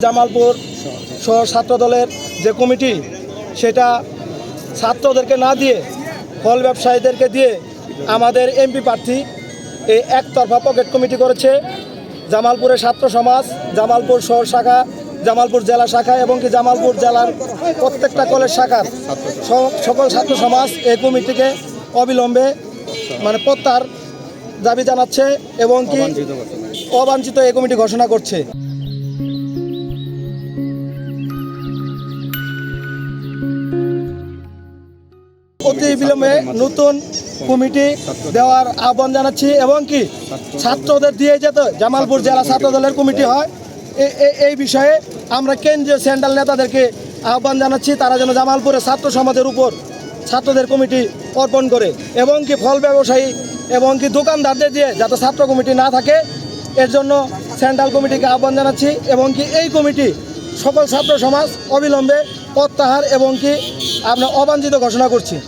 জামালপুর শহর ছাত্র দলের যে কমিটি সেটা ছাত্রদেরকে না দিয়ে ফল ব্যবসায়ীদেরকে দিয়ে আমাদের এমপি প্রার্থী এই একতরফা পকেট কমিটি করেছে। জামালপুরের ছাত্র সমাজ, জামালপুর শহর শাখা, জামালপুর জেলা শাখা এবং কি জামালপুর জেলার প্রত্যেকটা কলেজ শাখার সকল ছাত্র সমাজ এই কমিটিকে অবিলম্বে প্রত্যাহার দাবি জানাচ্ছে এবং কি অবাঞ্ছিত এই কমিটি ঘোষণা করছে। অতি বিলম্বে নতুন কমিটি দেওয়ার আহ্বান জানাচ্ছি এবং কি ছাত্রদের দিয়ে যেতে জামালপুর জেলা ছাত্র দলের কমিটি হয় এই বিষয়ে আমরা কেন্দ্রীয় সেন্ট্রাল নেতাদেরকে আহ্বান জানাচ্ছি, তারা যেন জামালপুরের ছাত্র সমাজের উপর ছাত্রদের কমিটি অর্পণ করে এবং কি ফল ব্যবসায়ী এবং কি দোকানদারদের দিয়ে যাতে ছাত্র কমিটি না থাকে এর জন্য সেন্ট্রাল কমিটিকে আহ্বান জানাচ্ছি এবং কি এই কমিটি সকল ছাত্র সমাজ অবিলম্বে প্রত্যাহার এবং কি আমরা অবাঞ্ছিত ঘোষণা করছি।